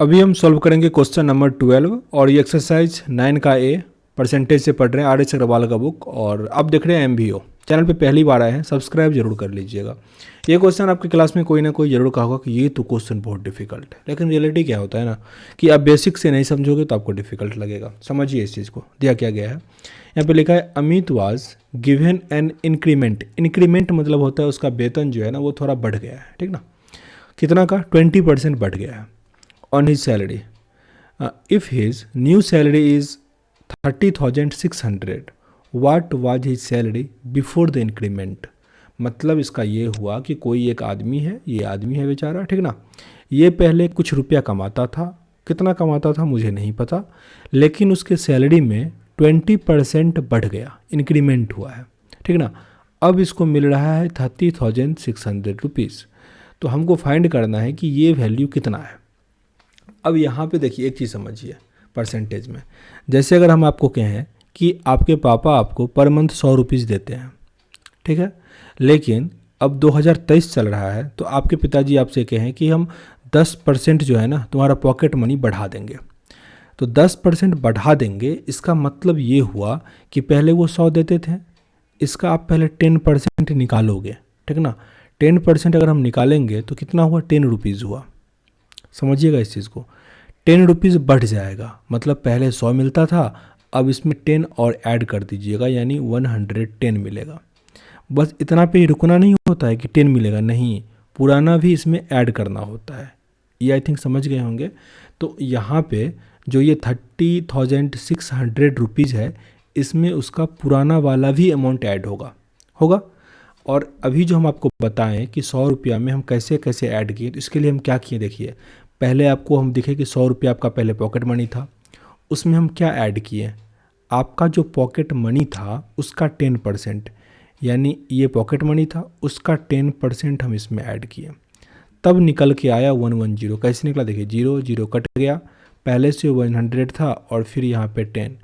अभी हम सॉल्व करेंगे क्वेश्चन नंबर 12 और ये एक्सरसाइज 9 का ए परसेंटेज से पढ़ रहे हैं RS अग्रवाल का बुक। और अब देख रहे हैं MBO चैनल पे पहली बार आए हैं, सब्सक्राइब जरूर कर लीजिएगा। ये क्वेश्चन आपकी क्लास में कोई ना कोई जरूर कहा होगा कि ये तो क्वेश्चन बहुत डिफिकल्ट है, लेकिन रियलिटी क्या होता है ना कि आप बेसिक से नहीं समझोगे तो आपको डिफिकल्ट लगेगा। समझिए इस चीज़ को। दिया क्या गया है, यहाँ पे लिखा है Amit was given an increment. Increment मतलब होता है उसका वेतन जो है ना वो थोड़ा बढ़ गया है, ठीक ना। कितना का? 20% बढ़ गया है on his salary. If his new salary is 30,600, what was his salary before the increment? मतलब इसका ये हुआ कि कोई एक आदमी है, ये आदमी है बेचारा, ठीक ना। ये पहले कुछ रुपया कमाता था, कितना कमाता था मुझे नहीं पता, लेकिन उसके सैलरी में 20% बढ़ गया, इंक्रीमेंट हुआ है, ठीक ना। अब इसको मिल रहा है 30,600 रुपीज़। तो हमको फाइंड करना है कि ये वैल्यू कितना है। अब यहाँ पे देखिए एक चीज़ समझिए परसेंटेज में। जैसे अगर हम आपको कहें कि आपके पापा आपको पर मंथ 100 रुपीज़ देते हैं, ठीक है, लेकिन अब 2023 चल रहा है तो आपके पिताजी आपसे कहें कि हम 10% जो है ना तुम्हारा पॉकेट मनी बढ़ा देंगे। तो 10% बढ़ा देंगे, इसका मतलब ये हुआ कि पहले वो 100 देते थे, इसका आप पहले 10% निकालोगे, ठीक ना। 10% अगर हम निकालेंगे तो कितना हुआ? 10 रुपीज़ हुआ। समझिएगा इस चीज़ को। 10 रुपीज़ बढ़ जाएगा, मतलब पहले 100 मिलता था, अब इसमें 10 और ऐड कर दीजिएगा, यानी 110 मिलेगा। बस इतना पे ही रुकना नहीं होता है कि 10 मिलेगा, नहीं, पुराना भी इसमें ऐड करना होता है। ये आई थिंक समझ गए होंगे। तो यहाँ पे जो ये 30,600 रुपीज़ है, इसमें उसका पुराना वाला भी अमाउंट ऐड होगा। और अभी जो हम आपको बताएं कि 100 रुपया में हम कैसे कैसे ऐड किए, तो इसके लिए हम क्या किए देखिए। पहले आपको हम दिखे कि 100 रुपया आपका पहले पॉकेट मनी था, उसमें हम क्या ऐड किए, आपका जो पॉकेट मनी था उसका 10%, यानी ये पॉकेट मनी था उसका 10% हम इसमें ऐड किए, तब निकल के आया 110। कैसे निकला देखिए, 0 0 कट गया, पहले से 100 था और फिर यहाँ पे 10,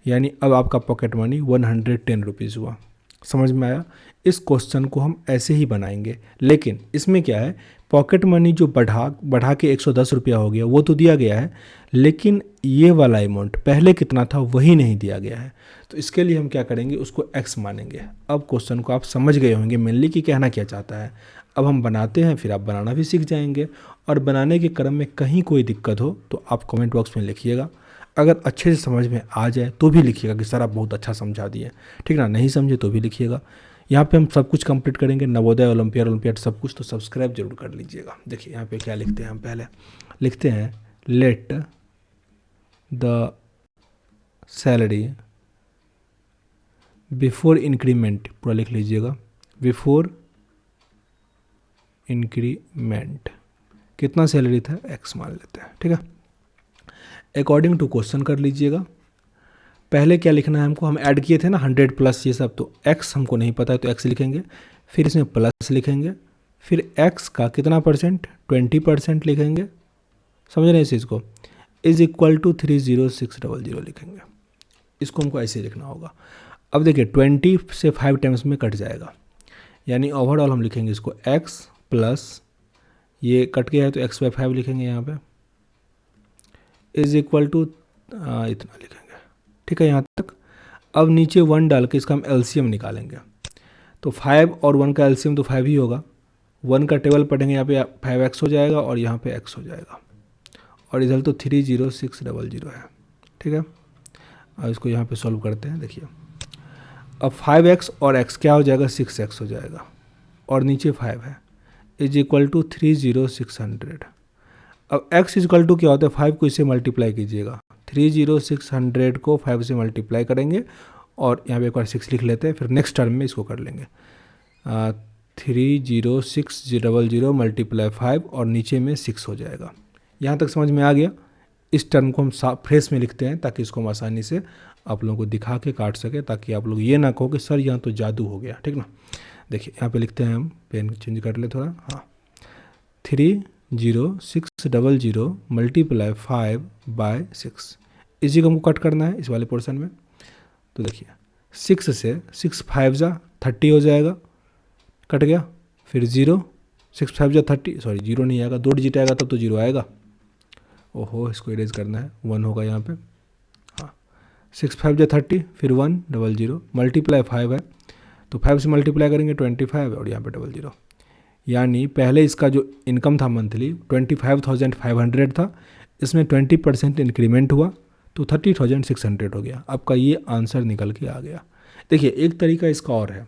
यानी अब आपका पॉकेट मनी 110 रुपीज़ हुआ। समझ में आया? इस क्वेश्चन को हम ऐसे ही बनाएंगे, लेकिन इसमें क्या है, पॉकेट मनी जो बढ़ा के 110 रुपया हो गया वो तो दिया गया है, लेकिन ये वाला अमाउंट पहले कितना था वही नहीं दिया गया है। तो इसके लिए हम क्या करेंगे, उसको x मानेंगे। अब क्वेश्चन को आप समझ गए होंगे मेनली कि कहना क्या चाहता है। अब हम बनाते हैं, फिर आप बनाना भी सीख जाएंगे। और बनाने के क्रम में कहीं कोई दिक्कत हो तो आप कमेंट बॉक्स में लिखिएगा। अगर अच्छे से समझ में आ जाए तो भी लिखिएगा कि सर आप बहुत अच्छा समझा दिए, ठीक ना। नहीं समझे तो भी लिखिएगा। यहाँ पे हम सब कुछ कंप्लीट करेंगे, नवोदय, ओलंपियाड सब कुछ। तो सब्सक्राइब जरूर कर लीजिएगा। देखिए यहाँ पे क्या लिखते हैं, हम पहले लिखते हैं let the salary before increment, पूरा लिख लीजिएगा, बिफोर इंक्रीमेंट कितना सैलरी था, x मान लेते हैं, ठीक है। अकॉर्डिंग टू क्वेश्चन कर लीजिएगा। पहले क्या लिखना है हमको, हम ऐड किए थे ना 100 प्लस ये सब, तो x हमको नहीं पता है तो x लिखेंगे, फिर इसमें प्लस लिखेंगे, फिर x का कितना परसेंट, 20% लिखेंगे। समझ रहे हैं इस चीज़ को, इज इक्वल टू 30600 लिखेंगे। इसको हमको ऐसे लिखना होगा। अब देखिए 20 से 5 टाइम्स में कट जाएगा, यानी ओवरऑल हम लिखेंगे इसको x प्लस ये कट गया है तो x/5 लिखेंगे यहाँ पे, इज इक्वल टू इतना लिखेंगे, ठीक है यहाँ तक। अब नीचे 1 डाल के इसका हम LCM निकालेंगे, तो 5 और 1 का LCM तो 5 ही होगा। 1 का टेबल पढ़ेंगे, यहाँ पे 5x हो जाएगा और यहाँ पे x हो जाएगा, और इधर तो 30600 है, ठीक है। अब इसको यहाँ पे सॉल्व करते हैं। देखिए अब 5x और x क्या हो जाएगा, 6x हो जाएगा, और नीचे 5 है, इज इक्वल टू 30600। अब x इज इक्वल टू क्या होता है, 5 को इससे मल्टीप्लाई कीजिएगा, 30600 को 5 से मल्टीप्लाई करेंगे, और यहाँ पे एक बार 6 लिख लेते हैं, फिर नेक्स्ट टर्म में इसको कर लेंगे। 30600 मल्टीप्लाई 5 और नीचे में 6 हो जाएगा। यहाँ तक समझ में आ गया। इस टर्म को हम फ्रेश में लिखते हैं ताकि इसको हम आसानी से आप लोगों को दिखा के काट सके, ताकि आप लोग ये ना कहो कि सर यहाँ तो जादू हो गया, ठीक ना। देखिए यहाँ पे लिखते हैं, हम पेन चेंज कर ले थोड़ा, हाँ, 30600 मल्टीप्लाई 5/6, इसी को हमको कट करना है इस वाले पोर्शन में। तो देखिए 6 से 6 5 जा 30 हो जाएगा, कट गया, फिर 0 6 5 जा 30, सॉरी 0 नहीं आएगा, 2 डिजिट आएगा तब तो 0 आएगा, ओहो, इसको इरेज करना है, 1 होगा यहाँ पे। हाँ, 6 5 जा 30, फिर 1 0 0 मल्टीप्लाई 5 है तो 5 से मल्टीप्लाई करेंगे 25 और यहाँ पे 0 0। यानी पहले इसका जो इनकम था मंथली 25,500 था, इसमें 20% इंक्रीमेंट हुआ तो 30,600 हो गया। आपका ये आंसर निकल के आ गया। देखिए एक तरीका इसका और है,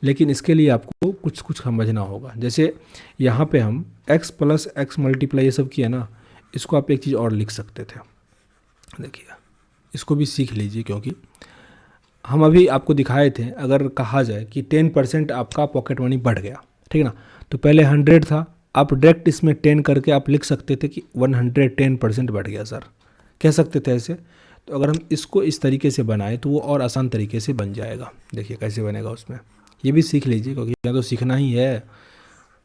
लेकिन इसके लिए आपको कुछ कुछ समझना होगा। जैसे यहाँ पे हम x प्लस एक्स मल्टीप्लाई ये सब किया ना, इसको आप एक चीज़ और लिख सकते थे। देखिए इसको भी सीख लीजिए, क्योंकि हम अभी आपको दिखाए थे अगर कहा जाए कि 10% आपका पॉकेट मनी बढ़ गया, ठीक है ना, तो पहले 100 था, आप डायरेक्ट इसमें 10 करके आप लिख सकते थे कि 110% बढ़ गया सर, कह सकते थे ऐसे। तो अगर हम इसको इस तरीके से बनाए तो वो और आसान तरीके से बन जाएगा। देखिए कैसे बनेगा उसमें, ये भी सीख लीजिए, क्योंकि यहाँ तो सीखना ही है,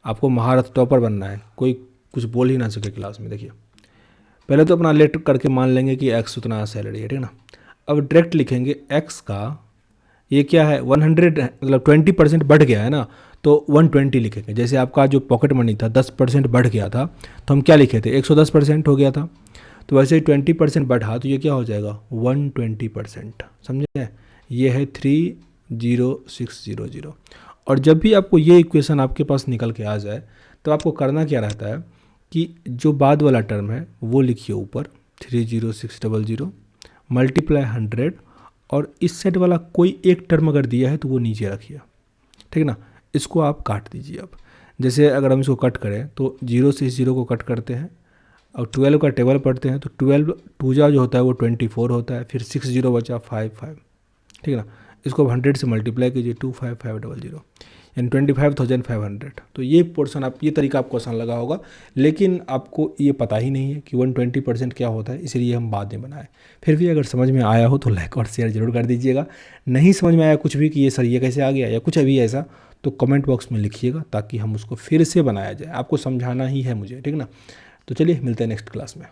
आपको महारथ टॉपर बनना है, कोई कुछ बोल ही ना सके क्लास में। देखिए पहले तो अपना लेट करके मान लेंगे कि x उतना सैलरी है, ठीक है ना। अब डायरेक्ट लिखेंगे x का ये क्या है 100, मतलब 20% बढ़ गया है ना, तो 120 लिखेंगे। जैसे आपका जो पॉकेट मनी था 10% बढ़ गया था, तो हम क्या लिखे थे 110% हो गया था, तो वैसे ही 20% बढ़ा तो ये क्या हो जाएगा 120%, समझे। ये है 30600। और जब भी आपको ये इक्वेशन आपके पास निकल के आ जाए तो आपको करना क्या रहता है कि जो बाद वाला टर्म है वो लिखिए ऊपर 30600 मल्टीप्लाई 100, और इस सेट वाला कोई एक टर्म अगर दिया है तो वो नीचे रखिए, ठीक है ना। इसको आप काट दीजिए। अब जैसे अगर हम इसको कट करें तो 0 से 0 को कट करते हैं और 12 का टेबल पढ़ते हैं तो 12 टूजा जो होता है वो 24 होता है, फिर 6 0 बचा 5 5, ठीक है ना। इसको 100 से मल्टीप्लाई कीजिए 25500 यानी 25,500। तो ये पोर्शन आप, ये तरीका आपको आसान लगा होगा, लेकिन आपको ये पता ही नहीं है कि 120% क्या होता है, इसलिए हम बाद में बनाए। फिर भी अगर समझ में आया हो तो लाइक और शेयर जरूर कर दीजिएगा। नहीं समझ में आया कुछ भी कि ये सर ये कैसे आ गया या कुछ अभी ऐसा, तो कमेंट बॉक्स में लिखिएगा ताकि हम उसको फिर से बनाया जाए। आपको समझाना ही है मुझे, ठीक ना। तो चलिए मिलते हैं नेक्स्ट क्लास में।